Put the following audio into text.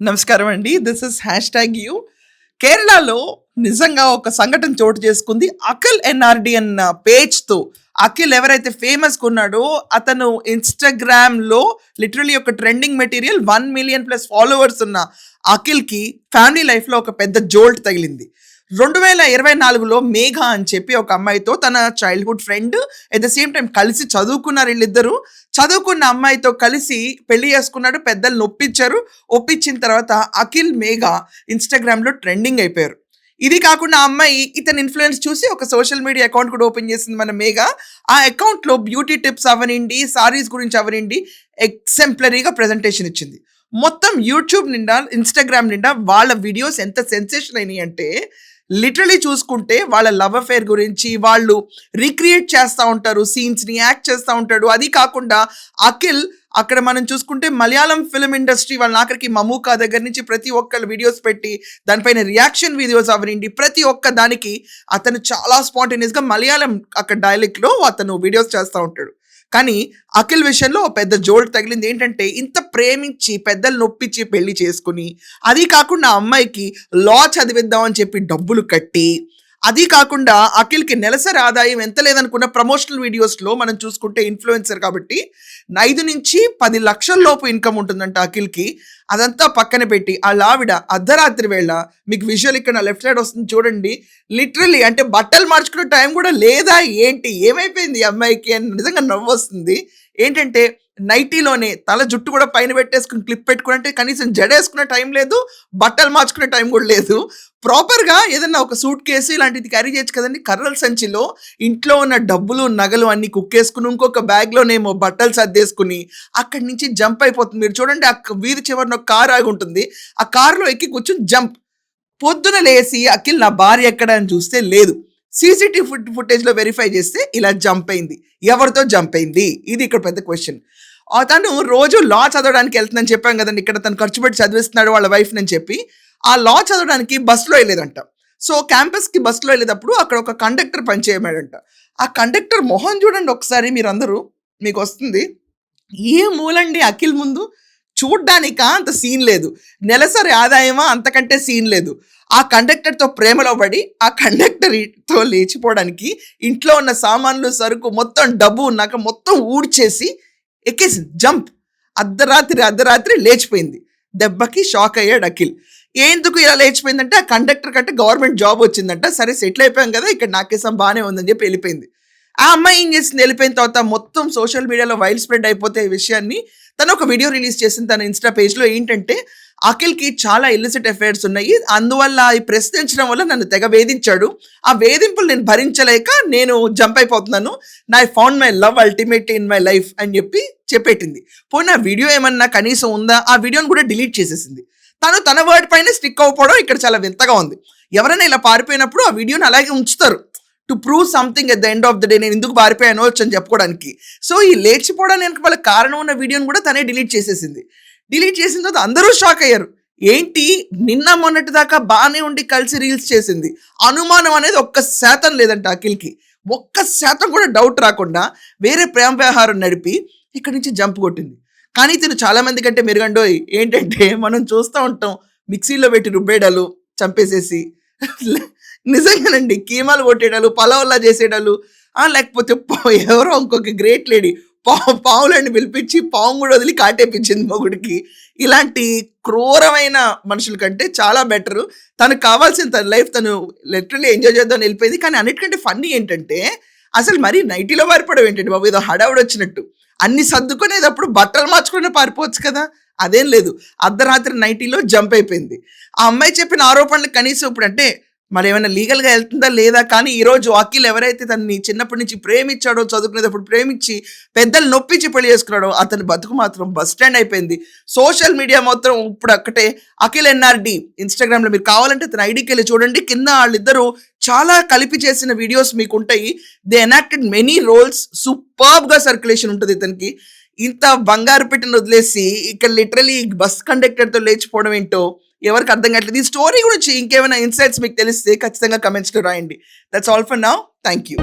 నమస్కారం అండి. This is #you. కేరళలో నిజంగా ఒక సంఘటన చోటు చేసుకుంది. అఖిల్ ఎన్ఆర్‌డి అన్న పేజ్‌తో. అఖిల్ ఎవరైతే ఫేమస్‌గా ఉన్నాడో అతను ఇన్‌స్టాగ్రామ్‌లో లిటరల్లీ ఒక ట్రెండింగ్ మెటీరియల్ 1,000,000+ ఫాలోవర్స్ ఉన్న అఖిల్‌కి ఫ్యామిలీ లైఫ్‌లో ఒక పెద్ద జోల్ట్ తగిలింది. 2024లో మేఘ అని చెప్పి ఒక అమ్మాయితో తన childhood friend at the same time కలిసి చదువుకున్నారు వీళ్ళిద్దరూ. చదువుకున్న అమ్మాయితో కలిసి పెళ్లి చేసుకున్నాడు. పెద్దలు ఒప్పించారు. ఒప్పించిన తర్వాత అఖిల్, మేఘ ఇన్‌స్టాగ్రామ్‌లో ట్రెండింగ్ అయిపోయారు. ఇది కాకుండా ఆ అమ్మాయి ఇతని ఇన్‌ఫ్లుయెన్స్ చూసి ఒక సోషల్ మీడియా అకౌంట్ కూడా ఓపెన్ చేసింది మన మేఘ. ఆ అకౌంట్‌లో బ్యూటీ టిప్స్ అవ్వనిండి, సారీస్ గురించి అవ్వనిండి ఎగ్జాంపులరీగా ప్రెజెంటేషన్ ఇచ్చింది. మొత్తం యూట్యూబ్ నిండా, ఇన్‌స్టాగ్రామ్ నిండా వాళ్ళ వీడియోస్ ఎంత సెన్సేషన్ అయినాయి అంటే లిటరలీ చూసుకుంటే వాళ్ళ లవ్ అఫేర్ గురించి వాళ్ళు రీక్రియేట్ చేస్తూ ఉంటారు, సీన్స్ని యాక్ట్ చేస్తూ ఉంటాడు. అది కాకుండా అఖిల్ అక్కడ మనం చూసుకుంటే మలయాళం ఫిల్మ్ ఇండస్ట్రీ వాళ్ళ ఆఖరికి మమూకా దగ్గర నుంచి ప్రతి ఒక్కళ్ళు వీడియోస్ పెట్టి దానిపైన రియాక్షన్ వీడియోస్ అవనండి ప్రతి ఒక్క దానికి అతను చాలా స్పాంటేనియస్గా మలయాళం అక్కడ డైలెక్ట్లో అతను వీడియోస్ చేస్తూ ఉంటాడు. కానీ అఖిల్ విషయంలో పెద్ద జోల్ట్ తగిలింది. ఏంటంటే ఇంత ప్రేమించి పెద్దలు నొప్పించి పెళ్లి చేసుకుని, అది కాకుండా అమ్మాయికి లా చదివిద్దాం అని చెప్పి డబ్బులు కట్టి, అది కాకుండా అఖిల్‌కి నెలసరి ఆదాయం ఎంత లేదనుకున్న ప్రమోషనల్ వీడియోస్‌లో మనం చూసుకుంటే ఇన్‌ఫ్లుయెన్సర్ కాబట్టి 5-10 లక్షల లోపు ఇన్‌కమ్ ఉంటుందంట అఖిల్‌కి. అదంతా పక్కన పెట్టి ఆళ్ళ ఆవిడ అర్ధరాత్రి వేళ మీకు విజువల్ ఇక్కడ లెఫ్ట్ సైడ్ వస్తుంది చూడండి. లిటరల్లీ అంటే బట్టలు మార్చుకునే టైం కూడా లేదా ఏంటి? ఏమైపోయింది ఈ అమ్మాయికి అని నిజంగా నవ్వొస్తుంది. ఏంటంటే నైటీలోనే తల జుట్టు కూడా పైన పెట్టేసుకుని క్లిప్ పెట్టుకుని అంటే కనీసం జడేసుకునే టైం లేదు, బట్టలు మార్చుకునే టైం కూడా లేదు. ప్రాపర్‌గా ఏదన్నా ఒక సూట్ కేసు ఇలాంటిది క్యారీ చేయొచ్చు కదండీ. కర్రల సంచిలో ఇంట్లో ఉన్న డబ్బులు, నగలు అన్నీ కుక్కేసుకుని ఇంకొక బ్యాగ్‌లోనేమో బట్టలు సర్దేసుకుని అక్కడి నుంచి జంప్ అయిపోతుంది. మీరు చూడండి ఆ వీధి చివరన ఒక కారు ఆగి ఉంటుంది. ఆ కారులో ఎక్కి కూర్చొని జంప్. పొద్దున లేసి అఖిల్ నా భార్య ఎక్కడ అని చూస్తే లేదు. సీసీటీవీ ఫుటేజ్‌లో వెరిఫై చేస్తే ఇలా జంప్ అయింది. ఎవరితో జంప్ అయింది? ఇది ఇక్కడ పెద్ద క్వెషన్. తను రోజు లా చదవడానికి వెళ్తుందని చెప్పాం కదండీ. ఇక్కడ తను ఖర్చు పెట్టి చదివిస్తున్నాడు వాళ్ళ వైఫ్‌ని అని చెప్పి. ఆ లా చదవడానికి బస్సులో వెళ్ళేదంట. సో క్యాంపస్‌కి బస్సులో వెళ్ళేటప్పుడు అక్కడ ఒక కండక్టర్ పనిచేయమేడంట. ఆ కండక్టర్ మొహం చూడండి ఒకసారి మీరందరూ. మీకొస్తుంది. ఏ మూలండి అఖిల్ ముందు చూడ్డానికా అంత సీన్ లేదు. నెలసరి ఆదాయమా అంతకంటే సీన్ లేదు. ఆ కండక్టర్‌తో ప్రేమలో పడి ఆ కండక్టర్‌తో లేచిపోవడానికి ఇంట్లో ఉన్న సామాన్లు, సరుకు మొత్తం డబ్బు, నగ మొత్తం ఊడ్చేసి ఎక్కేసింది జంప్. అర్ధరాత్రి లేచిపోయింది. దెబ్బకి షాక్ అయ్యాడు అఖిల్. ఎందుకు ఇలా లేచిపోయిందంటే ఆ కండక్టర్ కంటే గవర్నమెంట్ జాబ్ వచ్చిందంట. సరే సెటిల్ అయిపోయాం కదా! ఇక్కడ నాకేసం బానే ఉందని చెప్పి వెళ్ళిపోయింది. ఆ అమ్మాయి ఏం చేసింది వెళ్ళిపోయిన తర్వాత మొత్తం సోషల్ మీడియాలో వైరల్ స్ప్రెడ్ అయిపోతే ఈ విషయాన్ని తను ఒక వీడియో రిలీజ్ చేసింది తన ఇన్‌స్టా పేజ్‌లో. ఏంటంటే అఖిల్‌కి చాలా ఇల్లిసిట్ అఫైర్స్ ఉన్నాయి. అందువల్ల ఈ ప్రశ్నించడం వల్ల నన్ను తెగ వేధించాడు. ఆ వేధింపులు నేను భరించలేక నేను జంప్ అయిపోతున్నాను. I found my love ultimate in my life అని చెప్పి చెప్పేట్టింది. పోనీ ఆ వీడియో ఏమన్నా కనీసం ఉందా? ఆ వీడియోని కూడా డిలీట్ చేసేసింది. తను తన వర్డ్ పైన స్టిక్ అవ్వకపోవడం ఇక్కడ చాలా వింతగా ఉంది. ఎవరైనా ఇలా పారిపోయినప్పుడు ఆ వీడియోని అలాగే ఉంచుతారు. To prove something at the end of the day నేను ఎందుకు పారిపోయానో అని చెప్పుకోవడానికి. సో ఈ లేచిపోవడానికి వాళ్ళ కారణం ఉన్న వీడియోని కూడా తనే డిలీట్ చేసేసింది. డిలీట్ చేసిన తర్వాత అందరూ షాక్ అయ్యారు. ఏంటి నిన్న మొన్నటి దాకా బాగానే ఉండి కలిసి రీల్స్ చేసింది. అనుమానం అనేది 1% లేదంట అఖిల్‌కి. 1% కూడా డౌట్ రాకుండా వేరే ప్రేమ వ్యవహారం నడిపి ఇక్కడి నుంచి జంప్ కొట్టింది. కానీ తిను చాలా మంది కంటే మెరుగండోయ్. ఏంటంటే మనం చూస్తూ ఉంటాం మిక్సీలో పెట్టి రుబ్బేయడాలు చంపేసేసి నిజంగానండి కీమాలు కొట్టేయడాలు, పలావుల్లా చేసేయడాలు, లేకపోతే ఎవరో ఇంకొక గ్రేట్ లేడీ పావులని పిలిపించి పాము కూడా వదిలి కాటేపించింది మొగుడికి. ఇలాంటి క్రూరమైన మనుషుల కంటే చాలా బెటరు. తనకు కావాల్సిన తన లైఫ్ తను లిటరల్లీ ఎంజాయ్ చేద్దామని వెళ్ళిపోయింది. కానీ అన్నిటికంటే ఫన్నీ ఏంటంటే అసలు మరీ నైటీలో పారిపోవడం ఏంటండి బాబు, ఏదో హడావుడి వచ్చినట్టు. అన్ని సర్దుకునేటప్పుడు బట్టలు మార్చుకునే పారిపోవచ్చు కదా. అదేం లేదు. అర్ధరాత్రి నైటీలో జంప్ అయిపోయింది. ఆ అమ్మాయి చెప్పిన ఆరోపణలు కనీసం ఇప్పుడు అంటే మరి ఏమైనా లీగల్‌గా వెళ్తుందా లేదా, కానీ ఈరోజు అఖిల్ ఎవరైతే తనని చిన్నప్పటి నుంచి ప్రేమించాడో, చదువుకునేటప్పుడు ప్రేమించి పెద్దలు నొప్పించి పెళ్లి చేసుకున్నాడో అతని బతుకు మాత్రం బస్ స్టాండ్ అయిపోయింది. సోషల్ మీడియా మొత్తం ఇప్పుడు ఒక్కటే అఖిల్ ఎన్ఆర్‌డి ఇన్‌స్టాగ్రామ్‌లో మీరు కావాలంటే తన ఐడీకి వెళ్ళి చూడండి. కింద వాళ్ళిద్దరూ చాలా కలిపి చేసిన వీడియోస్ మీకు ఉంటాయి. They enacted many roles. సూపర్బ్‌గా సర్క్యులేషన్ ఉంటుంది ఇతనికి. ఇంత బంగారు పెట్టిన వదిలేసి ఇక్కడ లిటరల్లీ బస్ కండక్టర్‌తో లేచిపోవడం ఏంటో ఎవరికి అర్థం కావట్లేదు. ఈ స్టోరీ గురించి ఇంకేమైనా ఇన్సైట్స్ మీకు తెలిస్తే ఖచ్చితంగా కమెంట్స్‌లో రాయండి. That's all for now. Thank you.